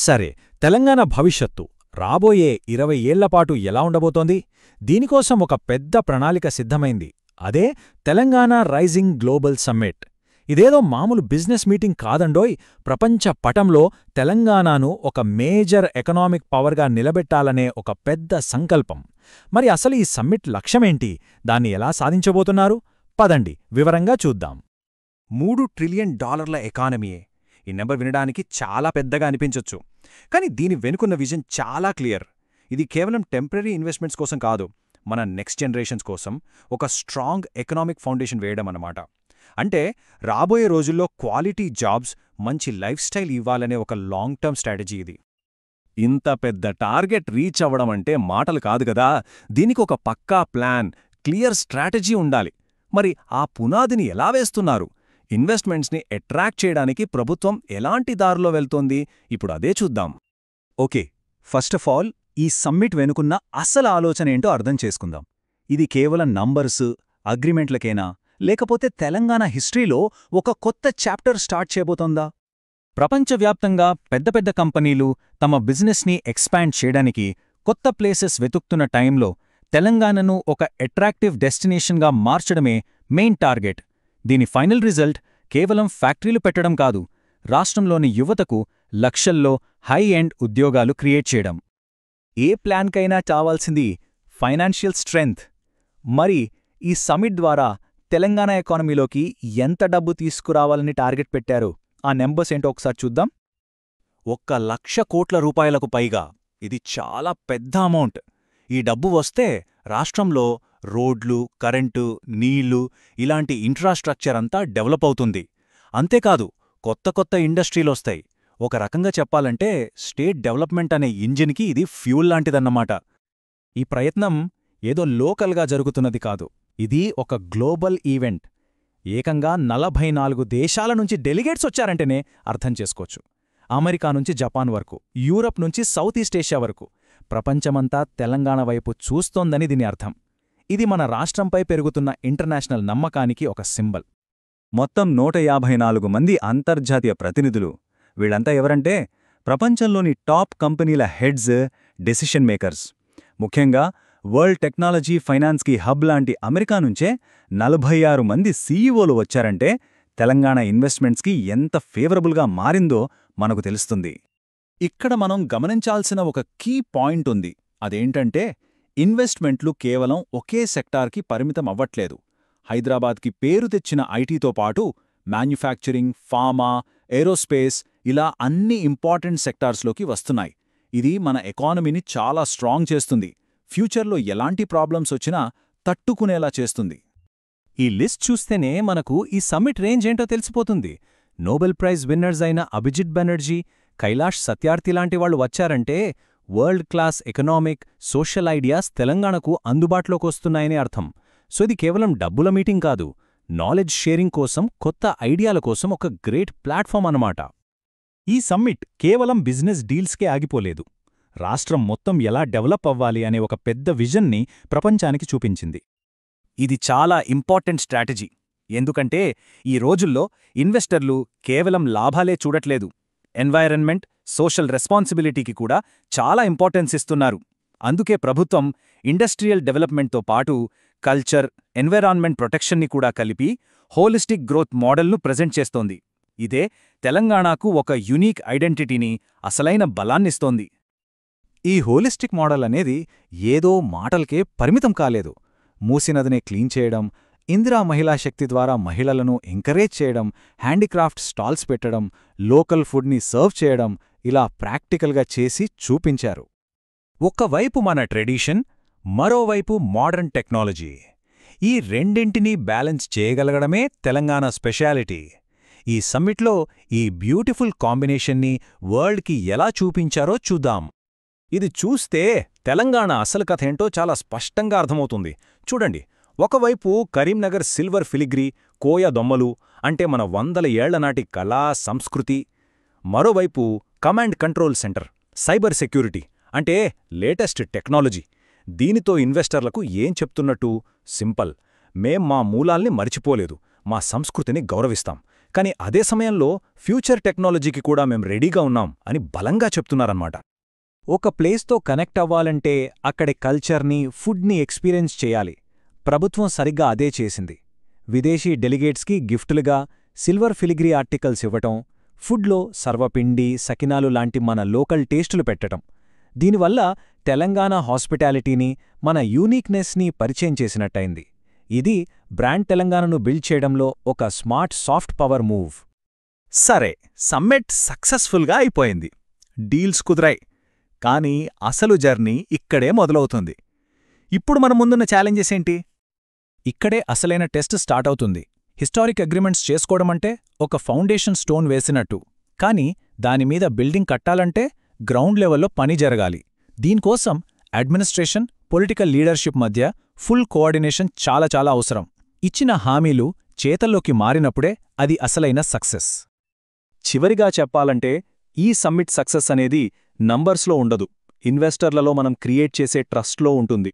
సరే, తెలంగాణ భవిష్యత్తు రాబోయే 20 ఏళ్లపాటు ఎలా ఉండబోతోంది? దీనికోసం ఒక పెద్ద ప్రణాళిక సిద్ధమైంది. అదే తెలంగాణ రైజింగ్ గ్లోబల్ సమ్మిట్. ఇదేదో మామూలు బిజినెస్ మీటింగ్ కాదండోయ్. ప్రపంచ పటంలో తెలంగాణను ఒక మేజర్ ఎకనామిక్ పవర్గా నిలబెట్టాలనే ఒక పెద్ద సంకల్పం. మరి అసలు ఈ సమ్మిట్ లక్ష్యమేంటి? దాన్ని ఎలా సాధించబోతున్నారు? పదండి వివరంగా చూద్దాం. $3 ట్రిలియన్ ఎకానమీయే. ఈ నెంబర్ వినడానికి చాలా పెద్దగా అనిపించొచ్చు, కానీ దీని వెనుకున్న విజన్ చాలా క్లియర్. ఇది కేవలం టెంపరరీ ఇన్వెస్ట్మెంట్స్ కోసం కాదు, మన నెక్స్ట్ జనరేషన్స్ కోసం ఒక స్ట్రాంగ్ ఎకనామిక్ ఫౌండేషన్ వేయడమన్నమాట. అంటే రాబోయే రోజుల్లో క్వాలిటీ జాబ్స్, మంచి లైఫ్ స్టైల్ ఇవ్వాలనే ఒక లాంగ్ టర్మ్ స్ట్రాటజీ ఇది. ఇంత పెద్ద టార్గెట్ రీచ్ అవ్వడమంటే మాటలు కాదు కదా. దీనికి ఒక పక్కా ప్లాన్, క్లియర్ స్ట్రాటజీ ఉండాలి. మరి ఆ పునాదిని ఎలా వేస్తున్నారు? ఇన్వెస్ట్మెంట్స్ని అట్రాక్ట్ చేయడానికి ప్రభుత్వం ఎలాంటి దారిలో వెళ్తోంది? ఇప్పుడు అదే చూద్దాం. ఓకే, ఫస్ట్ ఆఫ్ ఆల్ ఈ సమ్మిట్ వెనుకున్న అసలు ఆలోచన ఏంటో అర్థం చేసుకుందాం. ఇది కేవలం నంబర్సు, అగ్రిమెంట్లకేనా, లేకపోతే తెలంగాణ హిస్టరీలో ఒక కొత్త చాప్టర్ స్టార్ట్ చేయబోతోందా? ప్రపంచవ్యాప్తంగా పెద్ద పెద్ద కంపెనీలు తమ బిజినెస్ని ఎక్స్పాండ్ చేయడానికి కొత్త ప్లేసెస్ వెతుకుతున్న టైంలో తెలంగాణను ఒక అట్రాక్టివ్ డెస్టినేషన్గా మార్చడమే మెయిన్ టార్గెట్. దీని ఫైనల్ రిజల్ట్ కేవలం ఫ్యాక్టరీలు పెట్టడం కాదు, రాష్ట్రంలోని యువతకు లక్షల్లో హై ఎండ్ ఉద్యోగాలు క్రియేట్ చేయడం. ఏ ప్లాన్కైనా కావాల్సింది ఫైనాన్షియల్ స్ట్రెంగ్త్. మరి ఈ సమిట్ ద్వారా తెలంగాణ ఎకానమీలోకి ఎంత డబ్బు తీసుకురావాలని టార్గెట్ పెట్టారు? ఆ నెంబర్స్ ఏంటో ఒకసారి చూద్దాం. 1,00,000 కోట్ల రూపాయలకు పైగా. ఇది చాలా పెద్ద అమౌంట్. ఈ డబ్బు వస్తే రాష్ట్రంలో రోడ్లు, కరెంటు, నీళ్లు ఇలాంటి ఇన్ఫ్రాస్ట్రక్చర్ అంతా డెవలప్ అవుతుంది. అంతేకాదు, కొత్త కొత్త ఇండస్ట్రీలొస్తాయి. ఒక రకంగా చెప్పాలంటే స్టేట్ డెవలప్మెంట్ అనే ఇంజిన్కి ఇది ఫ్యూల్ లాంటిదన్నమాట. ఈ ప్రయత్నం ఏదో లోకల్గా జరుగుతున్నది కాదు, ఇది ఒక గ్లోబల్ ఈవెంట్. ఏకంగా 44 దేశాల నుంచి డెలిగేట్స్ వచ్చారంటేనే అర్థం చేసుకోవచ్చు. అమెరికా నుంచి జపాన్ వరకు, యూరప్ నుంచి సౌత్ ఈస్ట్ ఏషియా వరకు ప్రపంచమంతా తెలంగాణ వైపు చూస్తోందని దీని అర్థం. ఇది మన రాష్ట్రంపై పెరుగుతున్న ఇంటర్నేషనల్ నమ్మకానికి ఒక సింబల్. మొత్తం 154 మంది అంతర్జాతీయ ప్రతినిధులు. వీళ్ళంతా ఎవరంటే ప్రపంచంలోని టాప్ కంపెనీల హెడ్స్, డెసిషన్ మేకర్స్. ముఖ్యంగా వరల్డ్ టెక్నాలజీ ఫైనాన్స్కి హబ్ లాంటి అమెరికా నుంచే 46 మంది సీఈఓలు వచ్చారంటే తెలంగాణ ఇన్వెస్ట్మెంట్స్కి ఎంత ఫేవరబుల్గా మారిందో మనకు తెలుస్తుంది. ఇక్కడ మనం గమనించాల్సిన ఒక కీ పాయింట్ ఉంది. అదేంటంటే ఇన్వెస్ట్మెంట్లు కేవలం ఒకే సెక్టార్కి పరిమితం అవ్వట్లేదు. హైదరాబాద్కి పేరు తెచ్చిన ఐటీతో పాటు మ్యాన్యుఫ్యాక్చరింగ్, ఫార్మా, ఏరోస్పేస్ ఇలా అన్ని ఇంపార్టెంట్ సెక్టార్స్లోకి వస్తున్నాయి. ఇది మన ఎకానమీని చాలా స్ట్రాంగ్ చేస్తుంది. ఫ్యూచర్లో ఎలాంటి ప్రాబ్లమ్స్ వచ్చినా తట్టుకునేలా చేస్తుంది. ఈ లిస్ట్ చూస్తేనే మనకు ఈ సమ్మిట్ రేంజ్ ఏంటో తెలిసిపోతుంది. నోబెల్ ప్రైజ్ విన్నర్స్ అయిన అభిజిత్ బెనర్జీ, కైలాష్ సత్యార్థి లాంటి వాళ్ళు వచ్చారంటే world class economic, social ideas తెలంగాణకు అందుబాటులోకి వస్తున్నాయని అర్థం. సో ఇది కేవలం డబ్బుల మీటింగ్ కాదు, నాలెడ్జ్ షేరింగ్ కోసం, కొత్త ఐడియాల కోసం ఒక గ్రేట్ ప్లాట్ఫామ్ అన్నమాట. ఈ సమ్మిట్ కేవలం బిజినెస్ డీల్స్కే ఆగిపోలేదు. రాష్ట్రం మొత్తం ఎలా డెవలప్ అవ్వాలి అనే ఒక పెద్ద విజన్ని ప్రపంచానికి చూపించింది. ఇది చాలా ఇంపార్టెంట్ స్ట్రాటజీ. ఎందుకంటే ఈ రోజుల్లో ఇన్వెస్టర్లు కేవలం లాభాలే చూడట్లేదు, ఎన్వైరన్మెంట్, సోషల్ రెస్పాన్సిబిలిటీకి కూడా చాలా ఇంపార్టెన్స్ ఇస్తున్నారు. అందుకే ప్రభుత్వం ఇండస్ట్రియల్ డెవలప్మెంట్తో పాటు కల్చర్, ఎన్వైరాన్మెంట్ ప్రొటెక్షన్ని కూడా కలిపి హోలిస్టిక్ గ్రోత్ మోడల్ను ప్రెజెంట్ చేస్తోంది. ఇదే తెలంగాణకు ఒక యునీక్ ఐడెంటిటీని, అసలైన బలాన్నిస్తోంది. ఈ హోలిస్టిక్ మోడల్ అనేది ఏదో మాటలకే పరిమితం కాలేదు. మూసినదినే క్లీన్ చేయడం, ఇందిరా మహిళా శక్తి ద్వారా మహిళలను ఎంకరేజ్ చేయడం, హ్యాండీక్రాఫ్ట్ స్టాల్స్ పెట్టడం, లోకల్ ఫుడ్ని సర్వ్ చేయడం, ఇలా ప్రాక్టికల్గా చేసి చూపించారు. ఒక్కవైపు మన ట్రెడిషన్, మరోవైపు మోడర్న్ టెక్నాలజీ. ఈ రెండింటినీ బ్యాలెన్స్ చేయగలగడమే తెలంగాణ స్పెషాలిటీ. ఈ సమ్మిట్లో ఈ బ్యూటిఫుల్ కాంబినేషన్ని వరల్డ్కి ఎలా చూపించారో చూద్దాం. ఇది చూస్తే తెలంగాణ అసలు కథేంటో చాలా స్పష్టంగా అర్థమవుతుంది. చూడండి, ఒకవైపు కరీంనగర్ సిల్వర్ ఫిలిగ్రీ, కోయ దొమ్మలు అంటే మన 100 ఏళ్లనాటి కళా సంస్కృతి. మరోవైపు command control centre, cyber security అంటే లేటెస్ట్ టెక్నాలజీ. దీనితో ఇన్వెస్టర్లకు ఏం చెప్తున్నట్టు? సింపుల్, మేం మా మూలాల్ని మరిచిపోలేదు, మా సంస్కృతిని గౌరవిస్తాం, కానీ అదే సమయంలో ఫ్యూచర్ టెక్నాలజీకి కూడా మేం రెడీగా ఉన్నాం అని బలంగా చెప్తున్నారన్నమాట. ఒక ప్లేస్తో కనెక్ట్ అవ్వాలంటే అక్కడి కల్చర్ని, ఫుడ్ని ఎక్స్పీరియన్స్ చేయాలి. ప్రభుత్వం సరిగ్గా అదే చేసింది. విదేశీ డెలిగేట్స్కి గిఫ్టులుగా సిల్వర్ ఫిలిగ్రీ ఆర్టికల్స్ ఇవ్వటం, ఫుడ్లో సర్వపిండి, సకినాలు లాంటి మన లోకల్ టేస్టులు పెట్టటం. దీనివల్ల తెలంగాణ హాస్పిటాలిటీని, మన యూనిక్నెస్ని పరిచయం చేసినట్టయింది. ఇది బ్రాండ్ తెలంగాణను బిల్డ్ చేయడంలో ఒక స్మార్ట్ సాఫ్ట్ పవర్ మూవ్. సరే, సమ్మిట్ సక్సెస్ఫుల్గా అయిపోయింది, డీల్స్ కుదిరాయి. కానీ అసలు జర్నీ ఇక్కడే మొదలవుతుంది. ఇప్పుడు మన ముందున్న ఛాలెంజెస్ ఏంటి? ఇక్కడే అసలైన టెస్ట్ స్టార్ట్ అవుతుంది. హిస్టారిక్ అగ్రిమెంట్స్ చేసుకోవడమంటే ఒక ఫౌండేషన్ స్టోన్ వేసినట్టు. కానీ దానిమీద బిల్డింగ్ కట్టాలంటే గ్రౌండ్ లెవెల్లో పని జరగాలి. దీనికోసం అడ్మినిస్ట్రేషన్, పొలిటికల్ లీడర్షిప్ మధ్య ఫుల్ కోఆర్డినేషన్ చాలా చాలా అవసరం. ఇచ్చిన హామీలు చేతల్లోకి మారినప్పుడే అది అసలైన సక్సెస్. చివరిగా చెప్పాలంటే ఈ సమ్మిట్ సక్సెస్ అనేది నంబర్స్లో ఉండదు, ఇన్వెస్టర్లలో మనం క్రియేట్ చేసే ట్రస్ట్లో ఉంటుంది.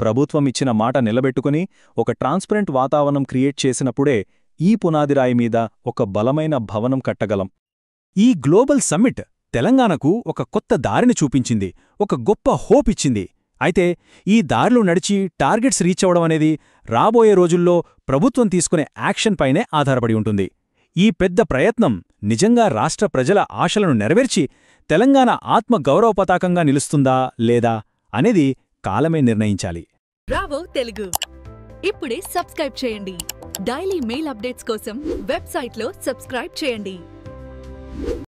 ప్రభుత్వం ఇచ్చిన మాట నిలబెట్టుకుని ఒక ట్రాన్స్పరెంట్ వాతావరణం క్రియేట్ చేసినప్పుడే ఈ పునాదిరాయి మీద ఒక బలమైన భవనం కట్టగలం. ఈ గ్లోబల్ సమ్మిట్ తెలంగాణకు ఒక కొత్త దారిని చూపించింది, ఒక గొప్ప హోప్ ఇచ్చింది. అయితే ఈ దారిలో నడిచి టార్గెట్స్ రీచ్ అవ్వడం అనేది రాబోయే రోజుల్లో ప్రభుత్వం తీసుకునే యాక్షన్ పైనే ఆధారపడి ఉంటుంది. ఈ పెద్ద ప్రయత్నం నిజంగా రాష్ట్ర ప్రజల ఆశలను నెరవేర్చి తెలంగాణ ఆత్మ గౌరవ పతాకంగా నిలుస్తుందా లేదా అనేది కాలమే నిర్ణయించాలి. బ్రావో తెలుగు ఇప్పుడే సబ్స్క్రైబ్ చేయండి. డైలీ మెయిల్ అప్డేట్స్ కోసం వెబ్సైట్లో సబ్స్క్రైబ్ చేయండి.